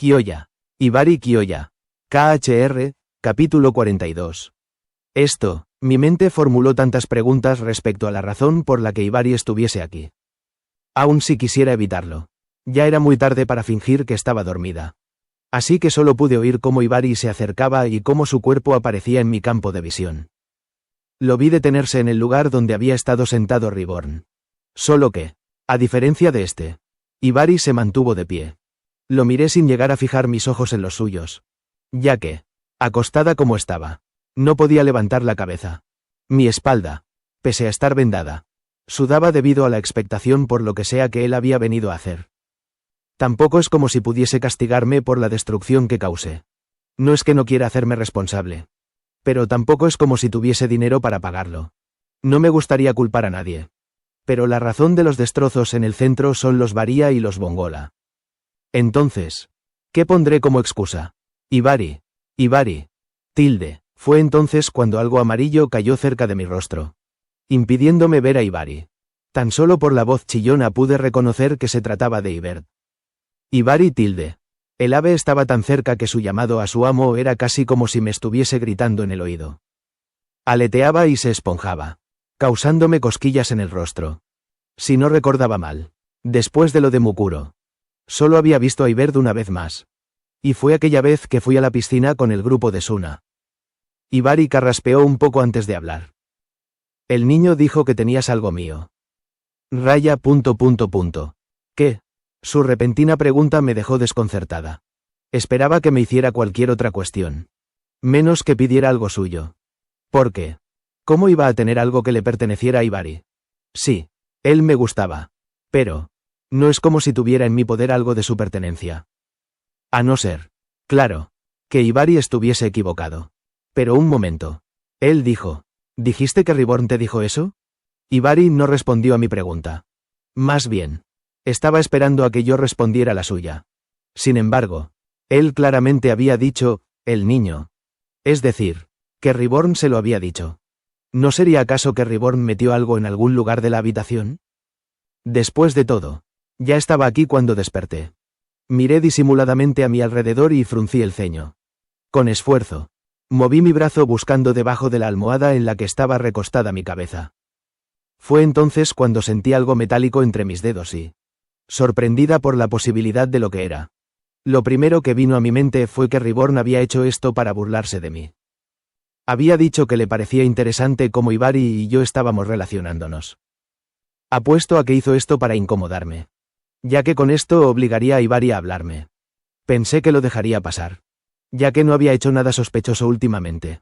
Kyoya. Ibari Kyoya. KHR, capítulo 42. Mi mente formuló tantas preguntas respecto a la razón por la que Ibari estuviese aquí. Aun si quisiera evitarlo. Ya era muy tarde para fingir que estaba dormida. Así que solo pude oír cómo Ibari se acercaba y cómo su cuerpo aparecía en mi campo de visión. Lo vi detenerse en el lugar donde había estado sentado Reborn. Solo que, a diferencia de Ibari se mantuvo de pie. Lo miré sin llegar a fijar mis ojos en los suyos. Ya que, acostada como estaba, no podía levantar la cabeza. Mi espalda, pese a estar vendada, sudaba debido a la expectación por lo que sea que él había venido a hacer. Tampoco es como si pudiese castigarme por la destrucción que causé. No es que no quiera hacerme responsable. Pero tampoco es como si tuviese dinero para pagarlo. No me gustaría culpar a nadie. Pero la razón de los destrozos en el centro son los Varia y los Bongola. Entonces, ¿qué pondré como excusa? Ibari. Fue entonces cuando algo amarillo cayó cerca de mi rostro, impidiéndome ver a Ibari. Tan solo por la voz chillona pude reconocer que se trataba de Ibert. Ibari. El ave estaba tan cerca que su llamado a su amo era casi como si me estuviese gritando en el oído. Aleteaba y se esponjaba, causándome cosquillas en el rostro. Si no recordaba mal, después de lo de Mukuro, solo había visto a Ibert una vez más. Y fue aquella vez que fui a la piscina con el grupo de Suna. Ibari carraspeó un poco antes de hablar. El niño dijo que tenías algo mío. Raya. ¿Qué? Su repentina pregunta me dejó desconcertada. Esperaba que me hiciera cualquier otra cuestión. Menos que pidiera algo suyo. ¿Por qué? ¿Cómo iba a tener algo que le perteneciera a Ibari? Sí, él me gustaba. Pero, no es como si tuviera en mi poder algo de su pertenencia. A no ser, claro, que Ibari estuviese equivocado. Pero un momento. Él dijo, ¿dijiste que Reborn te dijo eso? Ibari no respondió a mi pregunta. Más bien, estaba esperando a que yo respondiera la suya. Sin embargo, él claramente había dicho, el niño. Es decir, que Reborn se lo había dicho. ¿No sería acaso que Reborn metió algo en algún lugar de la habitación? Después de todo, ya estaba aquí cuando desperté. Miré disimuladamente a mi alrededor y fruncí el ceño. Con esfuerzo, moví mi brazo buscando debajo de la almohada en la que estaba recostada mi cabeza. Fue entonces cuando sentí algo metálico entre mis dedos y, sorprendida por la posibilidad de lo que era, lo primero que vino a mi mente fue que Reborn había hecho esto para burlarse de mí. Había dicho que le parecía interesante cómo Ibari y yo estábamos relacionándonos. Apuesto a que hizo esto para incomodarme, ya que con esto obligaría a Ibari a hablarme. Pensé que lo dejaría pasar, ya que no había hecho nada sospechoso últimamente.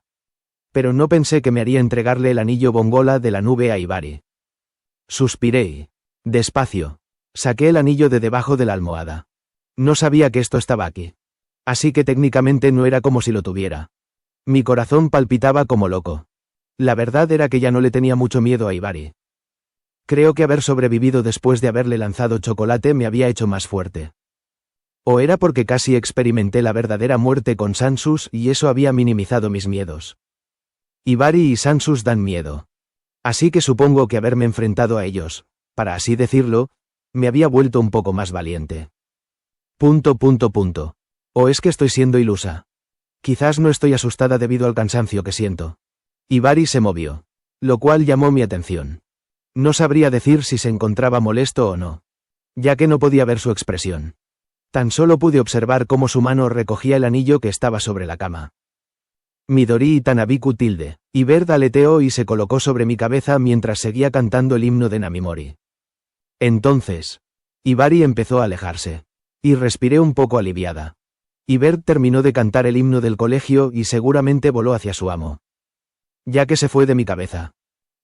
Pero no pensé que me haría entregarle el anillo Bongola de la nube a Ibari. Suspiré y, despacio, saqué el anillo de debajo de la almohada. No sabía que esto estaba aquí. Así que técnicamente no era como si lo tuviera. Mi corazón palpitaba como loco. La verdad era que ya no le tenía mucho miedo a Ibari. Creo que haber sobrevivido después de haberle lanzado chocolate me había hecho más fuerte. O era porque casi experimenté la verdadera muerte con Sansus y eso había minimizado mis miedos. Ibari y Sansus dan miedo. Así que supongo que haberme enfrentado a ellos, para así decirlo, me había vuelto un poco más valiente. ¿O es que estoy siendo ilusa? Quizás no estoy asustada debido al cansancio que siento. Ibari se movió, lo cual llamó mi atención. No sabría decir si se encontraba molesto o no, ya que no podía ver su expresión. Tan solo pude observar cómo su mano recogía el anillo que estaba sobre la cama. Midori y Tanabiku Ibert aleteó y se colocó sobre mi cabeza mientras seguía cantando el himno de Namimori. Entonces, Ibari empezó a alejarse, y respiré un poco aliviada. Ibert terminó de cantar el himno del colegio y seguramente voló hacia su amo. Ya que se fue de mi cabeza.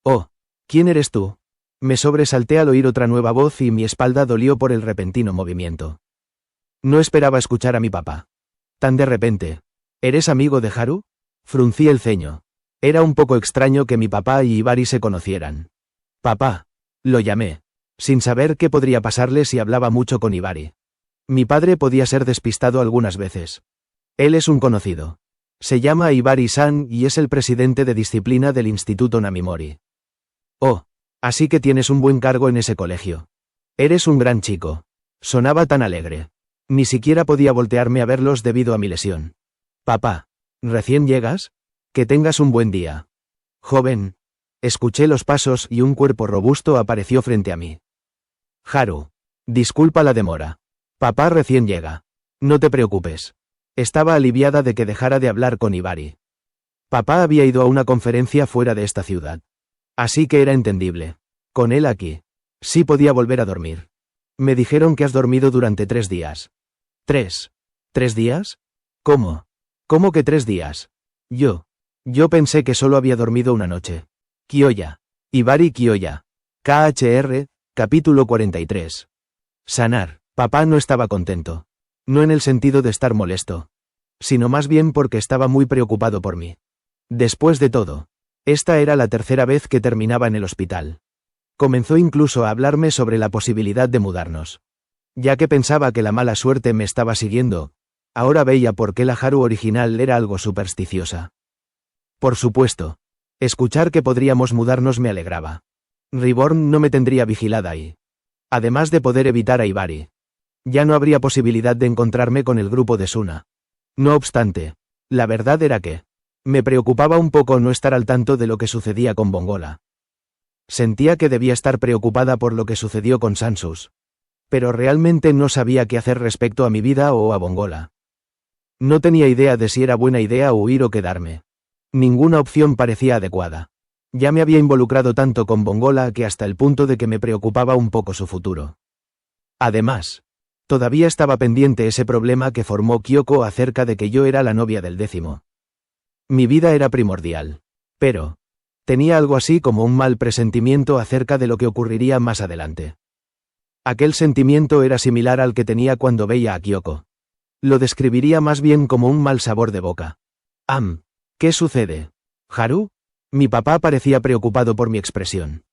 Oh, ¿quién eres tú? Me sobresalté al oír otra nueva voz y mi espalda dolió por el repentino movimiento. No esperaba escuchar a mi papá. Tan de repente. ¿Eres amigo de Haru? Fruncí el ceño. Era un poco extraño que mi papá y Ibari se conocieran. Papá. Lo llamé, sin saber qué podría pasarle si hablaba mucho con Ibari. Mi padre podía ser despistado algunas veces. Él es un conocido. Se llama Ibari-san y es el presidente de disciplina del Instituto Namimori. Oh, así que tienes un buen cargo en ese colegio. Eres un gran chico. Sonaba tan alegre. Ni siquiera podía voltearme a verlos debido a mi lesión. Papá. ¿Recién llegas? Que tengas un buen día. Joven. Escuché los pasos y un cuerpo robusto apareció frente a mí. Haru. Disculpa la demora. Papá recién llega. No te preocupes. Estaba aliviada de que dejara de hablar con Hibari. Papá había ido a una conferencia fuera de esta ciudad. Así que era entendible. Con él aquí. Sí podía volver a dormir. Me dijeron que has dormido durante 3 días. ¿3? ¿3 días? ¿Cómo? ¿Cómo que 3 días? Yo pensé que solo había dormido una noche. Kyoya. Hibari Kyoya. KHR, capítulo 43. Sanar. Papá no estaba contento. No en el sentido de estar molesto. Sino más bien porque estaba muy preocupado por mí. Después de todo, esta era la 3ª vez que terminaba en el hospital. Comenzó incluso a hablarme sobre la posibilidad de mudarnos. Ya que pensaba que la mala suerte me estaba siguiendo, ahora veía por qué la Haru original era algo supersticiosa. Por supuesto. Escuchar que podríamos mudarnos me alegraba. Reborn no me tendría vigilada ahí. Además de poder evitar a Hibari. Ya no habría posibilidad de encontrarme con el grupo de Suna. No obstante, la verdad era que me preocupaba un poco no estar al tanto de lo que sucedía con Bongola. Sentía que debía estar preocupada por lo que sucedió con Sansus. Pero realmente no sabía qué hacer respecto a mi vida o a Bongola. No tenía idea de si era buena idea huir o quedarme. Ninguna opción parecía adecuada. Ya me había involucrado tanto con Bongola que hasta el punto de que me preocupaba un poco su futuro. Además, todavía estaba pendiente ese problema que formó Kyoko acerca de que yo era la novia del 10º. Mi vida era primordial. Pero tenía algo así como un mal presentimiento acerca de lo que ocurriría más adelante. Aquel sentimiento era similar al que tenía cuando veía a Kyoko. Lo describiría más bien como un mal sabor de boca. ¿Qué sucede? ¿Haru? Mi papá parecía preocupado por mi expresión.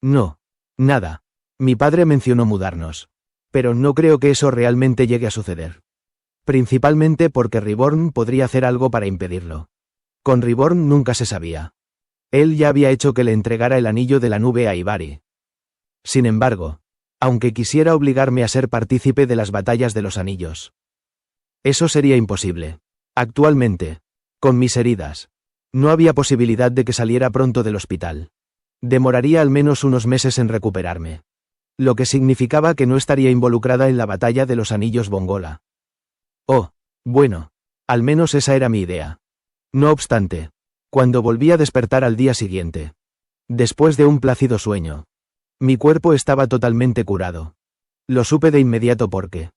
No. Nada. Mi padre mencionó mudarnos. Pero no creo que eso realmente llegue a suceder. Principalmente porque Reborn podría hacer algo para impedirlo. Con Reborn nunca se sabía. Él ya había hecho que le entregara el anillo de la nube a Hibari. Sin embargo, aunque quisiera obligarme a ser partícipe de las batallas de los anillos. Eso sería imposible. Actualmente, con mis heridas, no había posibilidad de que saliera pronto del hospital. Demoraría al menos unos meses en recuperarme. Lo que significaba que no estaría involucrada en la batalla de los anillos Bongola. Oh, bueno, al menos esa era mi idea. No obstante, cuando volví a despertar al día siguiente, después de un plácido sueño, mi cuerpo estaba totalmente curado. Lo supe de inmediato porque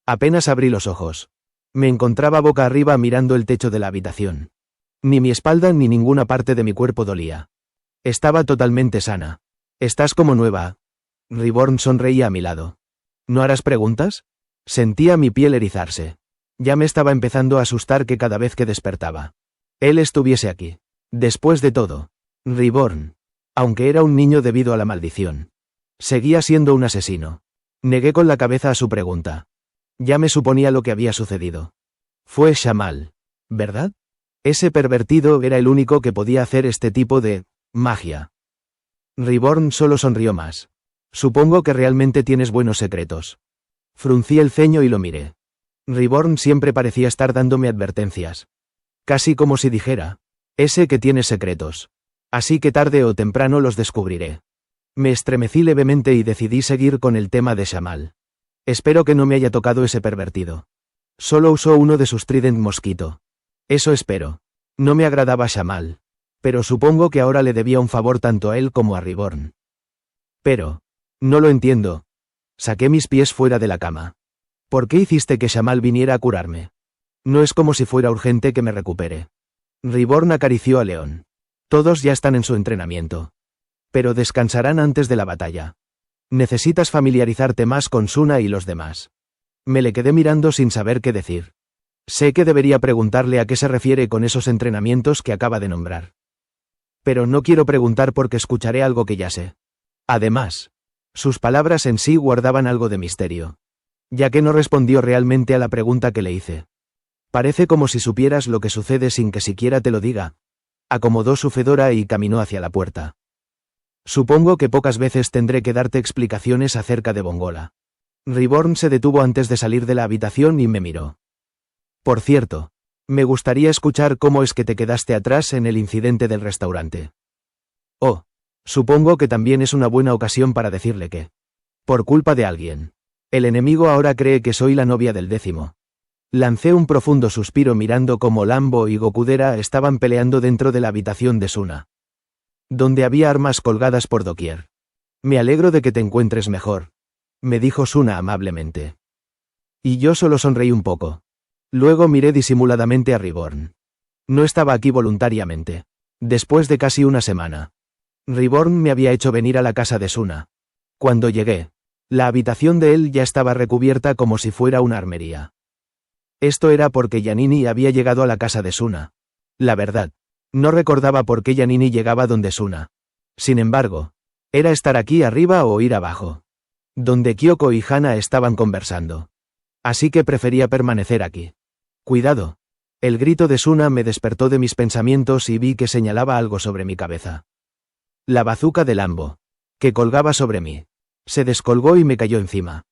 apenas abrí los ojos. Me encontraba boca arriba mirando el techo de la habitación. Ni mi espalda ni ninguna parte de mi cuerpo dolía. Estaba totalmente sana. Estás como nueva. Reborn sonreía a mi lado. ¿No harás preguntas? Sentía mi piel erizarse. Ya me estaba empezando a asustar que cada vez que despertaba, él estuviese aquí. Después de todo, Reborn, aunque era un niño debido a la maldición, seguía siendo un asesino. Negué con la cabeza a su pregunta. Ya me suponía lo que había sucedido. Fue Shamal, ¿verdad? Ese pervertido era el único que podía hacer este tipo de magia. Reborn solo sonrió más. Supongo que realmente tienes buenos secretos. Fruncí el ceño y lo miré. Reborn siempre parecía estar dándome advertencias. Casi como si dijera, ese que tiene secretos. Así que tarde o temprano los descubriré. Me estremecí levemente y decidí seguir con el tema de Shamal. Espero que no me haya tocado ese pervertido. Solo usó uno de sus Trident Mosquito. Eso espero. No me agradaba Shamal. Pero supongo que ahora le debía un favor tanto a él como a Reborn. Pero no lo entiendo. Saqué mis pies fuera de la cama. ¿Por qué hiciste que Shamal viniera a curarme? No es como si fuera urgente que me recupere. Reborn acarició a León. Todos ya están en su entrenamiento. Pero descansarán antes de la batalla. Necesitas familiarizarte más con Suna y los demás. Me le quedé mirando sin saber qué decir. Sé que debería preguntarle a qué se refiere con esos entrenamientos que acaba de nombrar. Pero no quiero preguntar porque escucharé algo que ya sé. Además, sus palabras en sí guardaban algo de misterio. Ya que no respondió realmente a la pregunta que le hice. Parece como si supieras lo que sucede sin que siquiera te lo diga. Acomodó su fedora y caminó hacia la puerta. Supongo que pocas veces tendré que darte explicaciones acerca de Bongola. Reborn se detuvo antes de salir de la habitación y me miró. Por cierto, me gustaría escuchar cómo es que te quedaste atrás en el incidente del restaurante. Oh, supongo que también es una buena ocasión para decirle que, por culpa de alguien, el enemigo ahora cree que soy la novia del 10º. Lancé un profundo suspiro mirando cómo Lambo y Gokudera estaban peleando dentro de la habitación de Suna, donde había armas colgadas por doquier. Me alegro de que te encuentres mejor, me dijo Suna amablemente. Y yo solo sonreí un poco. Luego miré disimuladamente a Reborn. No estaba aquí voluntariamente. Después de casi una semana, Reborn me había hecho venir a la casa de Suna. Cuando llegué, la habitación de él ya estaba recubierta como si fuera una armería. Esto era porque Yanini había llegado a la casa de Suna. La verdad, no recordaba por qué Yanini llegaba donde Suna. Sin embargo, era estar aquí arriba o ir abajo, donde Kyoko y Hana estaban conversando. Así que prefería permanecer aquí. Cuidado. El grito de Suna me despertó de mis pensamientos y vi que señalaba algo sobre mi cabeza. La bazuca de Lambo, que colgaba sobre mí, se descolgó y me cayó encima.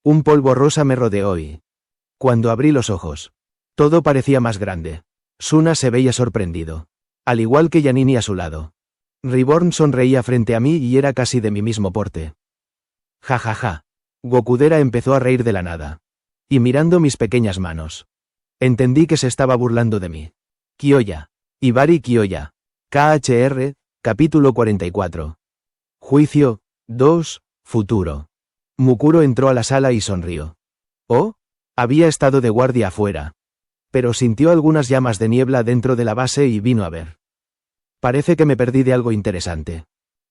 Un polvo rosa me rodeó y, cuando abrí los ojos, todo parecía más grande. Suna se veía sorprendido, al igual que Yanini a su lado. Reborn sonreía frente a mí y era casi de mi mismo porte. Ja ja ja. Gokudera empezó a reír de la nada. Y mirando mis pequeñas manos, entendí que se estaba burlando de mí. Kyoya. Ibari Kyoya. KHR, capítulo 44. Juicio, 2, futuro. Mukuro entró a la sala y sonrió. Oh, había estado de guardia afuera. Pero sintió algunas llamas de niebla dentro de la base y vino a ver. Parece que me perdí de algo interesante.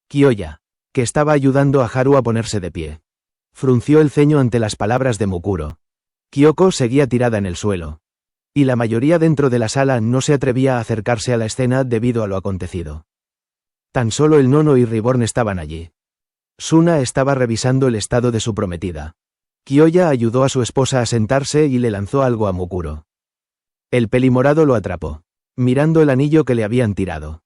Kyoya, que estaba ayudando a Haru a ponerse de pie, frunció el ceño ante las palabras de Mukuro. Kyoko seguía tirada en el suelo. Y la mayoría dentro de la sala no se atrevía a acercarse a la escena debido a lo acontecido. Tan solo el nono y Reborn estaban allí. Suna estaba revisando el estado de su prometida. Kyoya ayudó a su esposa a sentarse y le lanzó algo a Mukuro. El pelimorado lo atrapó, mirando el anillo que le habían tirado.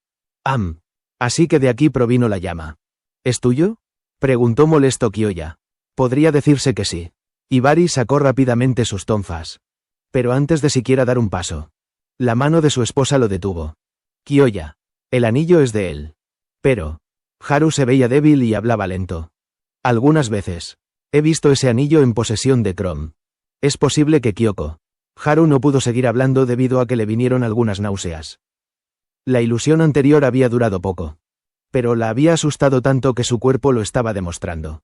Así que de aquí provino la llama. ¿Es tuyo?, preguntó molesto Kyoya. Podría decirse que sí. Ibari sacó rápidamente sus tonfas. Pero antes de siquiera dar un paso, la mano de su esposa lo detuvo. Kyoya, el anillo es de él. Pero, Haru se veía débil y hablaba lento. Algunas veces, he visto ese anillo en posesión de Chrome. Es posible que Kyoko. Haru no pudo seguir hablando debido a que le vinieron algunas náuseas. La ilusión anterior había durado poco. Pero la había asustado tanto que su cuerpo lo estaba demostrando,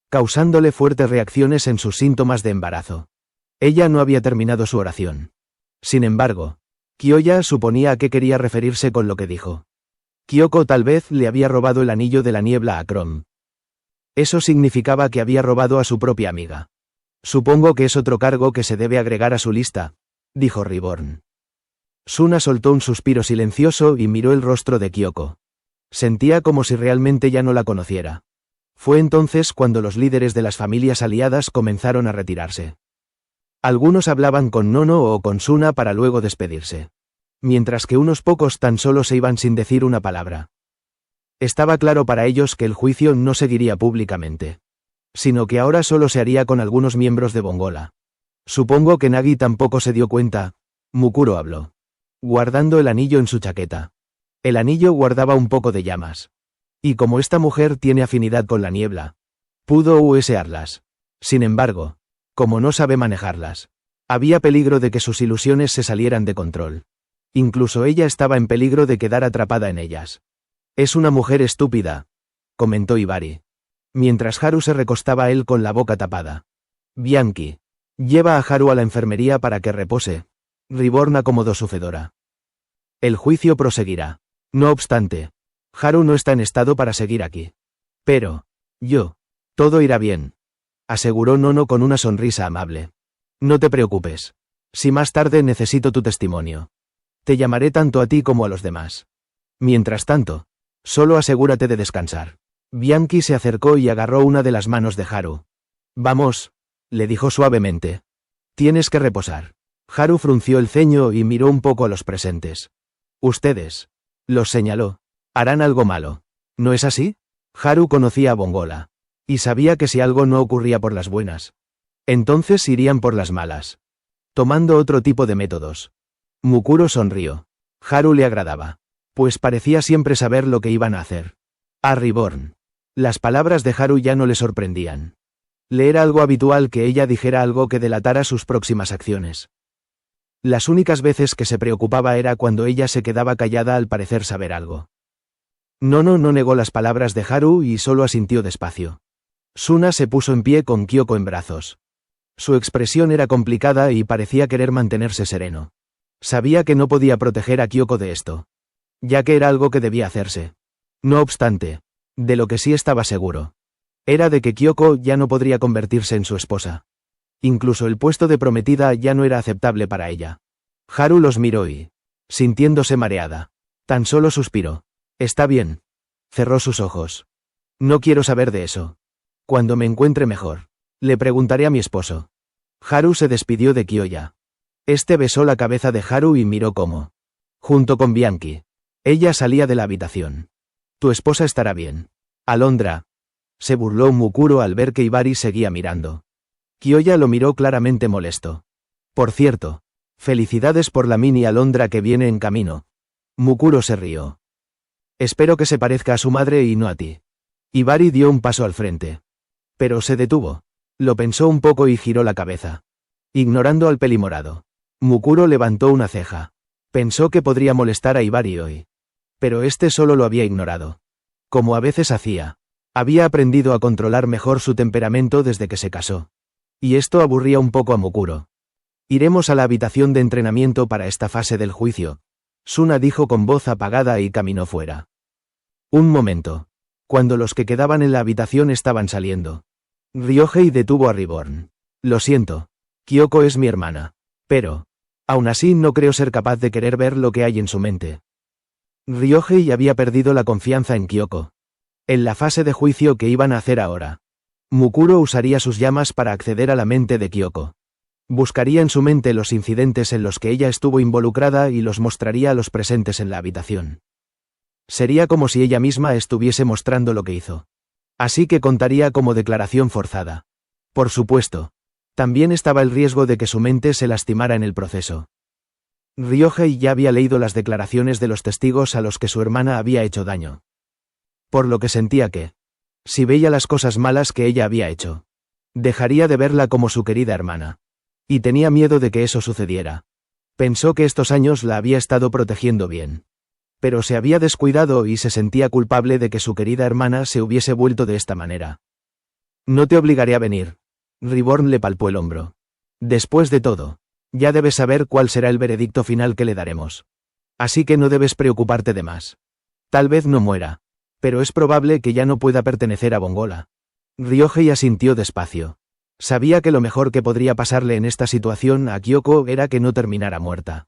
causándole fuertes reacciones en sus síntomas de embarazo. Ella no había terminado su oración. Sin embargo, Kyoya suponía a qué quería referirse con lo que dijo. Kyoko tal vez le había robado el anillo de la niebla a Chrome. Eso significaba que había robado a su propia amiga. Supongo que es otro cargo que se debe agregar a su lista, dijo Reborn. Suna soltó un suspiro silencioso y miró el rostro de Kyoko. Sentía como si realmente ya no la conociera. Fue entonces cuando los líderes de las familias aliadas comenzaron a retirarse. Algunos hablaban con Nono o con Suna para luego despedirse, mientras que unos pocos tan solo se iban sin decir una palabra. Estaba claro para ellos que el juicio no seguiría públicamente, sino que ahora solo se haría con algunos miembros de Bongola. Supongo que Nagi tampoco se dio cuenta. Mukuro habló, guardando el anillo en su chaqueta. El anillo guardaba un poco de llamas. Y como esta mujer tiene afinidad con la niebla, pudo usarlas. Sin embargo, como no sabe manejarlas, había peligro de que sus ilusiones se salieran de control. Incluso ella estaba en peligro de quedar atrapada en ellas. Es una mujer estúpida, comentó Ibari, mientras Haru se recostaba a él con la boca tapada. Bianchi, lleva a Haru a la enfermería para que repose. Reborn acomodó su fedora. El juicio proseguirá. No obstante, Haru no está en estado para seguir aquí. Pero, todo irá bien, aseguró Nono con una sonrisa amable. No te preocupes. Si más tarde necesito tu testimonio, te llamaré tanto a ti como a los demás. Mientras tanto, solo asegúrate de descansar. Bianchi se acercó y agarró una de las manos de Haru. Vamos, le dijo suavemente. Tienes que reposar. Haru frunció el ceño y miró un poco a los presentes. Ustedes, los señaló, harán algo malo. ¿No es así? Haru conocía a Bongola, y sabía que si algo no ocurría por las buenas, Entonces irían por las malas. Tomando otro tipo de métodos. Mukuro sonrió. Haru le agradaba. Pues parecía siempre saber lo que iban a hacer. A Reborn. Las palabras de Haru ya no le sorprendían. Le era algo habitual que ella dijera algo que delatara sus próximas acciones. Las únicas veces que se preocupaba era cuando ella se quedaba callada al parecer saber algo. No negó las palabras de Haru y solo asintió despacio. Suna se puso en pie con Kyoko en brazos. Su expresión era complicada y parecía querer mantenerse sereno. Sabía que no podía proteger a Kyoko de esto, ya que era algo que debía hacerse. No obstante, de lo que sí estaba seguro, era de que Kyoko ya no podría convertirse en su esposa. Incluso el puesto de prometida ya no era aceptable para ella. Haru los miró y, sintiéndose mareada, tan solo suspiró. Está bien. Cerró sus ojos. No quiero saber de eso. Cuando me encuentre mejor, le preguntaré a mi esposo. Haru se despidió de Kyoya. Este besó la cabeza de Haru y miró cómo, junto con Bianchi, ella salía de la habitación. Tu esposa estará bien. Alondra. Se burló Mukuro al ver que Ibari seguía mirando. Kyoya lo miró claramente molesto. Por cierto, felicidades por la mini Alondra que viene en camino. Mukuro se rió. Espero que se parezca a su madre y no a ti. Ibari dio un paso al frente. Pero se detuvo. Lo pensó un poco y giró la cabeza. Ignorando al pelimorado. Mukuro levantó una ceja. Pensó que podría molestar a Ibari hoy. Pero este solo lo había ignorado. Como a veces hacía. Había aprendido a controlar mejor su temperamento desde que se casó. Y esto aburría un poco a Mukuro. Iremos a la habitación de entrenamiento para esta fase del juicio. Suna dijo con voz apagada y caminó fuera. Un momento. Cuando los que quedaban en la habitación estaban saliendo. Ryohei detuvo a Reborn. Lo siento. Kyoko es mi hermana. Pero, aún así no creo ser capaz de querer ver lo que hay en su mente. Ryohei había perdido la confianza en Kyoko. En la fase de juicio que iban a hacer ahora. Mukuro usaría sus llamas para acceder a la mente de Kyoko. Buscaría en su mente los incidentes en los que ella estuvo involucrada y los mostraría a los presentes en la habitación. Sería como si ella misma estuviese mostrando lo que hizo. Así que contaría como declaración forzada. Por supuesto. También estaba el riesgo de que su mente se lastimara en el proceso. Ryohei ya había leído las declaraciones de los testigos a los que su hermana había hecho daño. Por lo que sentía que, si veía las cosas malas que ella había hecho, dejaría de verla como su querida hermana. Y tenía miedo de que eso sucediera. Pensó que estos años la había estado protegiendo bien. Pero se había descuidado y se sentía culpable de que su querida hermana se hubiese vuelto de esta manera. No te obligaré a venir. Reborn le palpó el hombro. Después de todo, ya debes saber cuál será el veredicto final que le daremos. Así que no debes preocuparte de más. Tal vez no muera. Pero es probable que ya no pueda pertenecer a Bongola. Ryohei asintió despacio. Sabía que lo mejor que podría pasarle en esta situación a Kyoko era que no terminara muerta.